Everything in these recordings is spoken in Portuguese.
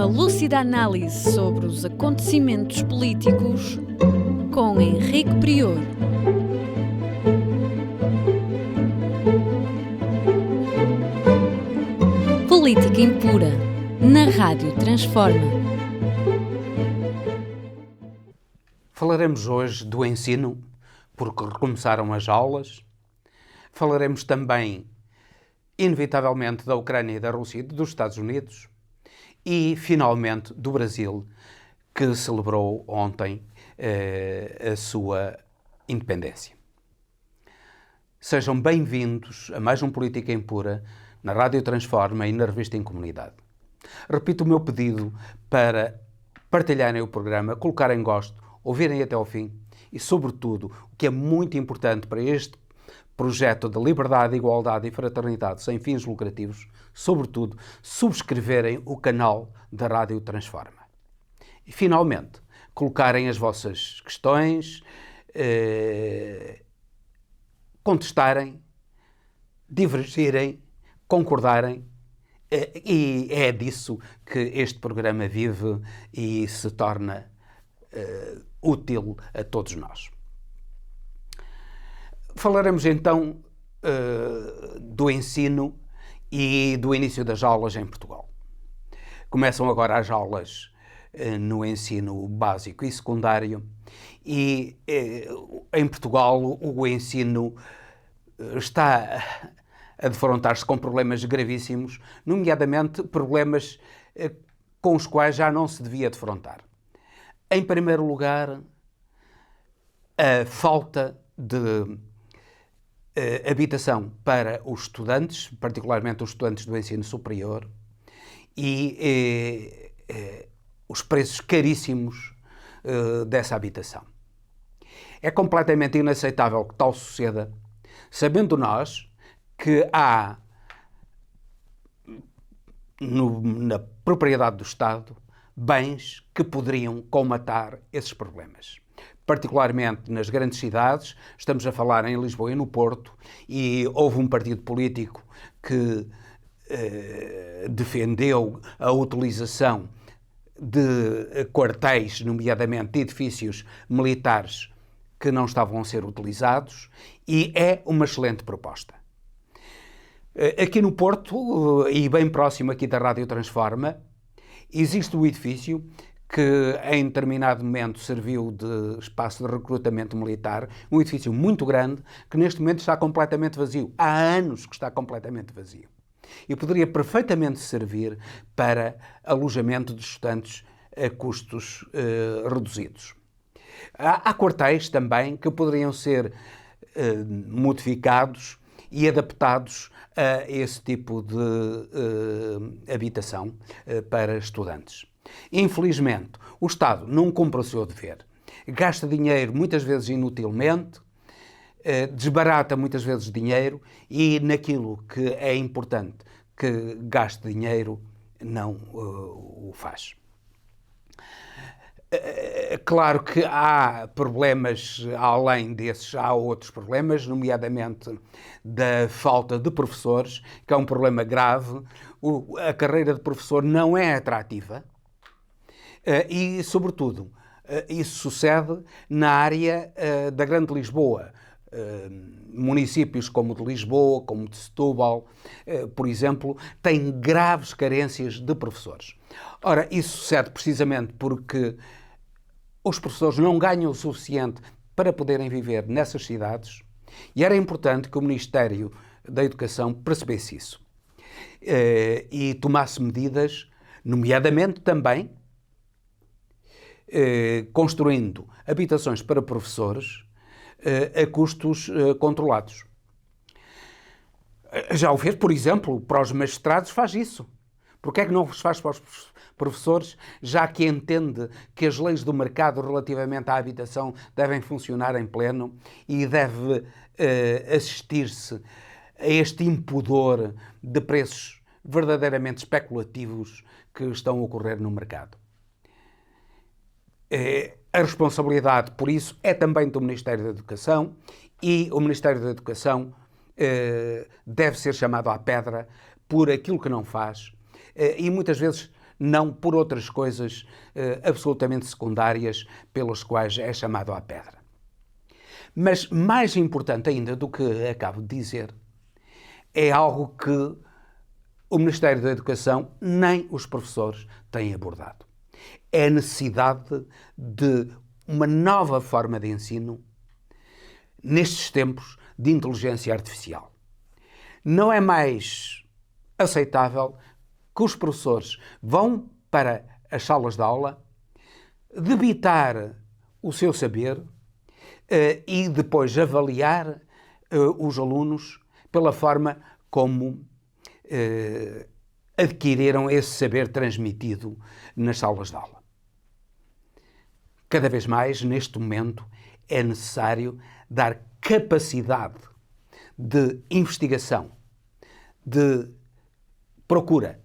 Uma lúcida análise sobre os acontecimentos políticos com Henrique Prior. Política impura, na Rádio Transforma. Falaremos hoje do ensino, porque recomeçaram as aulas. Falaremos também, inevitavelmente, da Ucrânia e da Rússia e dos Estados Unidos. E, finalmente, do Brasil, que celebrou ontem a sua independência. Sejam bem-vindos a mais um Política Impura na Rádio Transforma e na Revista em Comunidade. Repito o meu pedido para partilharem o programa, colocarem gosto, ouvirem até ao fim e, sobretudo, o que é muito importante para este projeto de liberdade, igualdade e fraternidade sem fins lucrativos, sobretudo, subscreverem o canal da Rádio Transforma. E, finalmente, colocarem as vossas questões, contestarem, divergirem, concordarem, e é disso que este programa vive e se torna útil a todos nós. Falaremos então do ensino e do início das aulas em Portugal. Começam agora as aulas no ensino básico e secundário e em Portugal o ensino está a defrontar-se com problemas gravíssimos, nomeadamente problemas com os quais já não se devia defrontar. Em primeiro lugar, a falta de habitação para os estudantes, particularmente os estudantes do ensino superior, e os preços caríssimos dessa habitação. É completamente inaceitável que tal suceda, sabendo nós que há na propriedade do Estado bens que poderiam colmatar esses problemas. Particularmente nas grandes cidades, estamos a falar em Lisboa e no Porto, e houve um partido político que defendeu a utilização de quartéis, nomeadamente de edifícios militares que não estavam a ser utilizados, e é uma excelente proposta. Aqui no Porto, e bem próximo aqui da Rádio Transforma, existe um edifício que em determinado momento serviu de espaço de recrutamento militar, um edifício muito grande, que neste momento está completamente vazio. Há anos que está completamente vazio. E poderia perfeitamente servir para alojamento de estudantes a custos reduzidos. Há quartéis também que poderiam ser modificados e adaptados a esse tipo de habitação para estudantes. Infelizmente, o Estado não cumpre o seu dever. Gasta dinheiro muitas vezes inutilmente, desbarata muitas vezes dinheiro e naquilo que é importante que gaste dinheiro não o faz. Claro que há problemas além desses, há outros problemas, nomeadamente da falta de professores, que é um problema grave. A carreira de professor não é atrativa e, sobretudo, isso sucede na área da Grande Lisboa. Municípios como de Lisboa, como de Setúbal, por exemplo, têm graves carências de professores. Ora, isso sucede precisamente porque os professores não ganham o suficiente para poderem viver nessas cidades e era importante que o Ministério da Educação percebesse isso e tomasse medidas, nomeadamente também construindo habitações para professores a custos controlados. Já o fez, por exemplo, para os magistrados faz isso. Porquê é que não se faz para os professores, já que entende que as leis do mercado relativamente à habitação devem funcionar em pleno e deve assistir-se a este impudor de preços verdadeiramente especulativos que estão a ocorrer no mercado? A responsabilidade, por isso, é também do Ministério da Educação e o Ministério da Educação deve ser chamado à pedra por aquilo que não faz e muitas vezes não por outras coisas absolutamente secundárias pelas quais é chamado à pedra. Mas mais importante ainda do que acabo de dizer é algo que o Ministério da Educação nem os professores têm abordado. É a necessidade de uma nova forma de ensino nestes tempos de inteligência artificial. Não é mais aceitável que os professores vão para as salas de aula debitar o seu saber e depois avaliar os alunos pela forma como adquiriram esse saber transmitido nas salas de aula. Cada vez mais, neste momento, é necessário dar capacidade de investigação, de procura,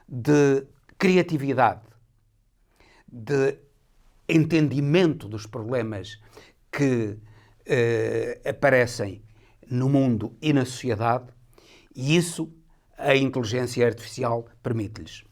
de criatividade, de entendimento dos problemas que aparecem no mundo e na sociedade, e isso a inteligência artificial permite-lhes.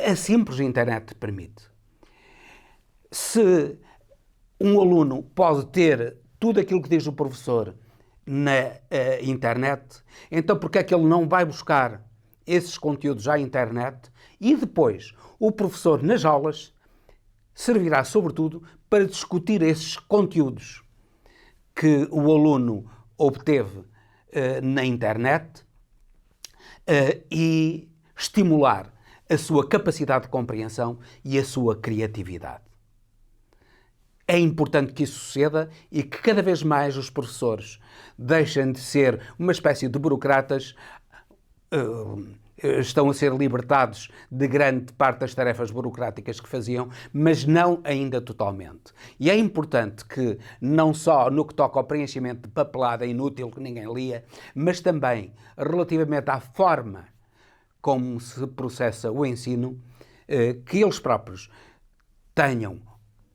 A simples internet permite. Se um aluno pode ter tudo aquilo que diz o professor na internet, então por que é que ele não vai buscar esses conteúdos à internet e depois o professor nas aulas servirá sobretudo para discutir esses conteúdos que o aluno obteve na internet e estimular a sua capacidade de compreensão e a sua criatividade. É importante que isso suceda e que cada vez mais os professores deixem de ser uma espécie de burocratas, estão a ser libertados de grande parte das tarefas burocráticas que faziam, mas não ainda totalmente. E é importante que, não só no que toca ao preenchimento de papelada inútil que ninguém lia, mas também relativamente à forma como se processa o ensino, que eles próprios tenham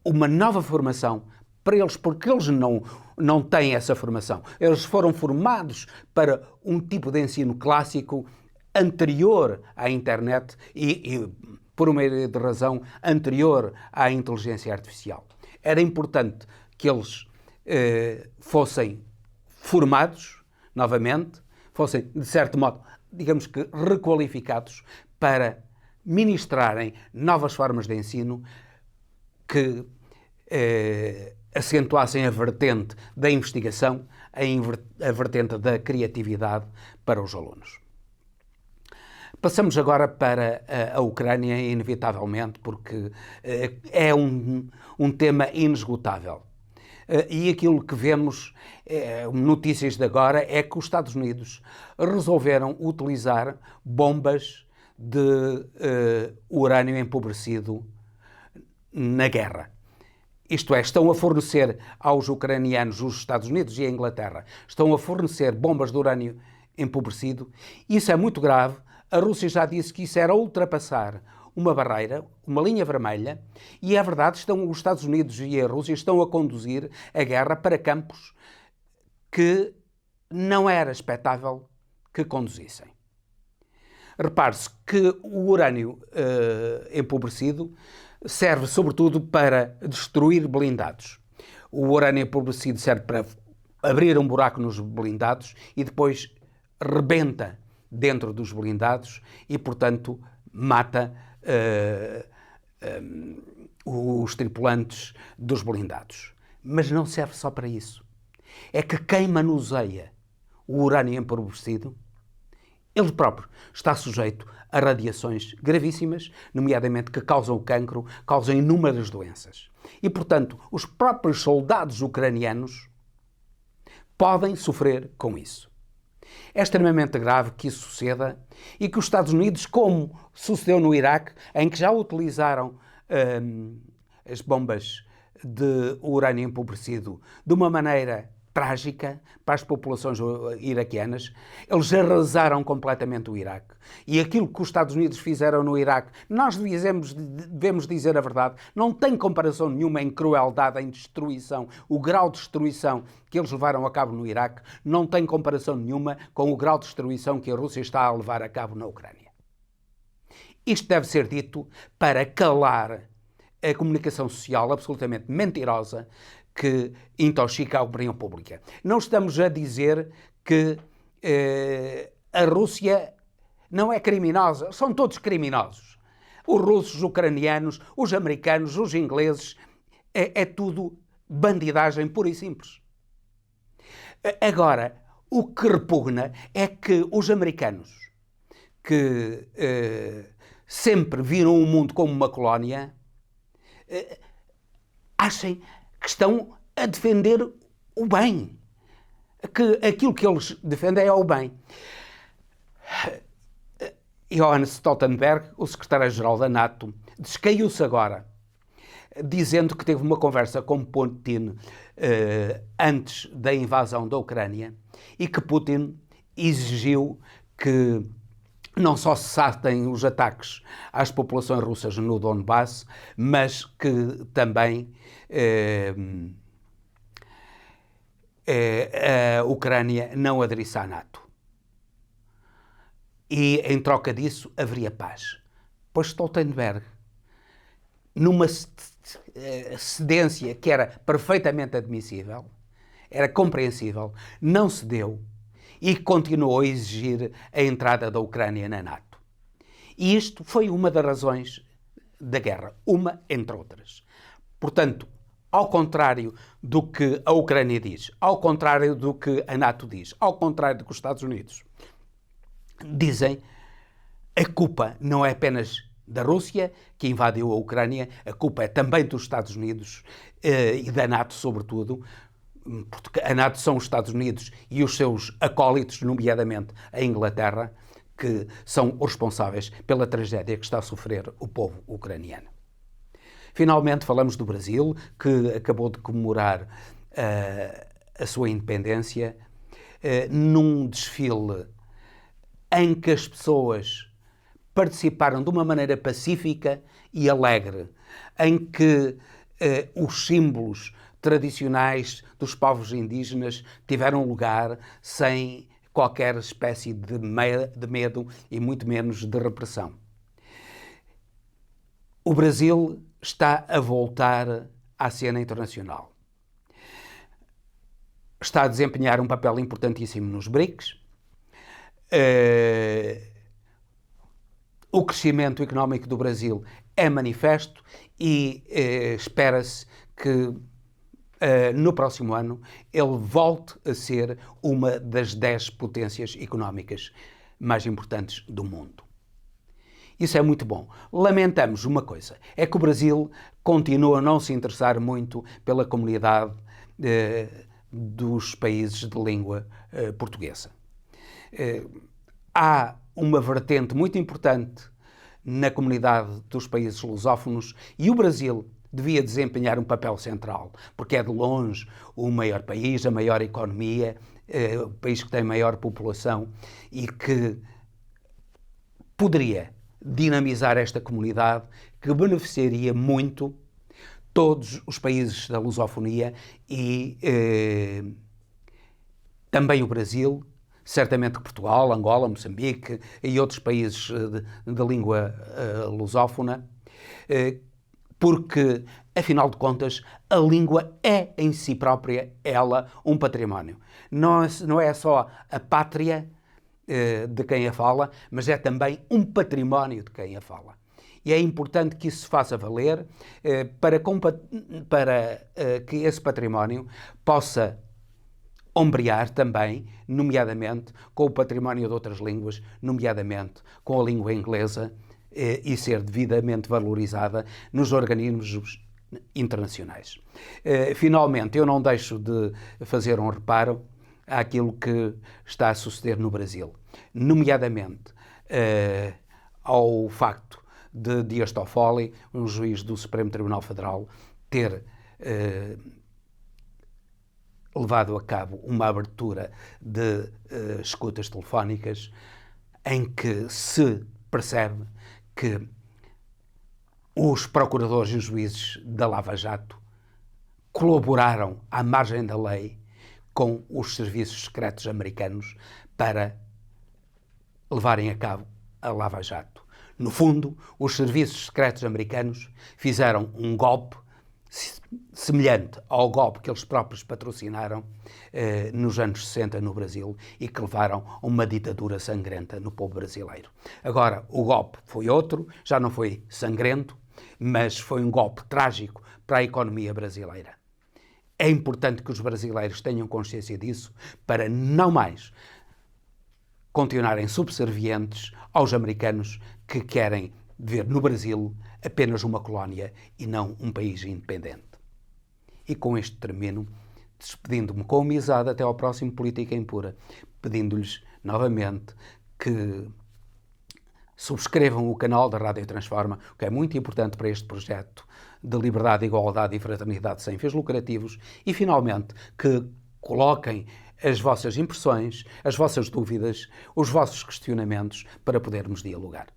uma nova formação para eles, porque eles não têm essa formação. Eles foram formados para um tipo de ensino clássico anterior à internet e por uma ideia de razão, anterior à inteligência artificial. Era importante que eles fossem formados novamente, fossem, de certo modo, digamos que requalificados para ministrarem novas formas de ensino que acentuassem a vertente da investigação, a vertente da criatividade para os alunos. Passamos agora para a Ucrânia, inevitavelmente, porque é um tema inesgotável. E aquilo que vemos, notícias de agora, é que os Estados Unidos resolveram utilizar bombas de urânio empobrecido na guerra. Isto é, estão a fornecer aos ucranianos, os Estados Unidos e a Inglaterra, estão a fornecer bombas de urânio empobrecido. Isso é muito grave. A Rússia já disse que isso era ultrapassar uma barreira, uma linha vermelha, e é verdade, os Estados Unidos e a Rússia estão a conduzir a guerra para campos que não era expectável que conduzissem. Repare-se que o urânio empobrecido serve sobretudo para destruir blindados. O urânio empobrecido serve para abrir um buraco nos blindados e depois rebenta dentro dos blindados e, portanto, mata os tripulantes dos blindados. Mas não serve só para isso. É que quem manuseia o urânio empobrecido, ele próprio está sujeito a radiações gravíssimas, nomeadamente que causam cancro, causam inúmeras doenças. E, portanto, os próprios soldados ucranianos podem sofrer com isso. É extremamente grave que isso suceda e que os Estados Unidos, como sucedeu no Iraque, em que já utilizaram as bombas de urânio empobrecido de uma maneira trágica para as populações iraquianas, eles arrasaram completamente o Iraque. E aquilo que os Estados Unidos fizeram no Iraque, nós devemos dizer a verdade, não tem comparação nenhuma em crueldade, em destruição. O grau de destruição que eles levaram a cabo no Iraque não tem comparação nenhuma com o grau de destruição que a Rússia está a levar a cabo na Ucrânia. Isto deve ser dito para calar a comunicação social absolutamente mentirosa que intoxica a opinião pública. Não estamos a dizer que a Rússia não é criminosa, são todos criminosos. Os russos, os ucranianos, os americanos, os ingleses, é tudo bandidagem pura e simples. Agora, o que repugna é que os americanos, que sempre viram o mundo como uma colónia, achem que estão a defender o bem. Que aquilo que eles defendem é o bem. Johannes Stoltenberg, o secretário-geral da NATO, descaiu-se agora, dizendo que teve uma conversa com Putin antes da invasão da Ucrânia e que Putin exigiu que não só cessassem os ataques às populações russas no Donbass, mas que também a Ucrânia não aderisse à NATO. E, em troca disso, haveria paz. Pois Stoltenberg, numa cedência que era perfeitamente admissível, era compreensível, não cedeu e continuou a exigir a entrada da Ucrânia na NATO. E isto foi uma das razões da guerra, uma entre outras. Portanto, ao contrário do que a Ucrânia diz, ao contrário do que a NATO diz, ao contrário do que os Estados Unidos dizem, a culpa não é apenas da Rússia, que invadiu a Ucrânia, a culpa é também dos Estados Unidos e da NATO, sobretudo, porque a NATO são os Estados Unidos e os seus acólitos, nomeadamente a Inglaterra, que são os responsáveis pela tragédia que está a sofrer o povo ucraniano. Finalmente falamos do Brasil, que acabou de comemorar a sua independência num desfile em que as pessoas participaram de uma maneira pacífica e alegre, em que os símbolos tradicionais dos povos indígenas tiveram lugar sem qualquer espécie de medo e muito menos de repressão. O Brasil está a voltar à cena internacional. Está a desempenhar um papel importantíssimo nos BRICS. O crescimento económico do Brasil é manifesto e espera-se que no próximo ano ele volte a ser uma das 10 potências económicas mais importantes do mundo. Isso é muito bom. Lamentamos uma coisa, é que o Brasil continua a não se interessar muito pela comunidade dos países de língua portuguesa. Há uma vertente muito importante na comunidade dos países lusófonos e o Brasil devia desempenhar um papel central, porque é de longe o maior país, a maior economia, o país que tem maior população e que poderia dinamizar esta comunidade que beneficiaria muito todos os países da lusofonia e também o Brasil, certamente Portugal, Angola, Moçambique e outros países de língua lusófona, porque, afinal de contas, a língua é em si própria, ela, um património. Não é só a pátria de quem a fala, mas é também um património de quem a fala. E é importante que isso se faça valer para que esse património possa ombrear também, nomeadamente, com o património de outras línguas, nomeadamente com a língua inglesa, e ser devidamente valorizada nos organismos internacionais. Finalmente, eu não deixo de fazer um reparo àquilo que está a suceder no Brasil, nomeadamente ao facto de Dias Toffoli, um juiz do Supremo Tribunal Federal, ter levado a cabo uma abertura de escutas telefónicas em que se percebe que os procuradores e os juízes da Lava Jato colaboraram à margem da lei com os serviços secretos americanos para levarem a cabo a Lava Jato. No fundo, os serviços secretos americanos fizeram um golpe semelhante ao golpe que eles próprios patrocinaram nos anos 60 no Brasil e que levaram a uma ditadura sangrenta no povo brasileiro. Agora, o golpe foi outro, já não foi sangrento, mas foi um golpe trágico para a economia brasileira. É importante que os brasileiros tenham consciência disso para não mais continuarem subservientes aos americanos que querem ver no Brasil apenas uma colónia e não um país independente. E com este termino, despedindo-me com amizade até ao próximo Política Impura, pedindo-lhes novamente que subscrevam o canal da Rádio Transforma, o que é muito importante para este projeto de liberdade, igualdade e fraternidade sem fins lucrativos, e finalmente que coloquem as vossas impressões, as vossas dúvidas, os vossos questionamentos para podermos dialogar.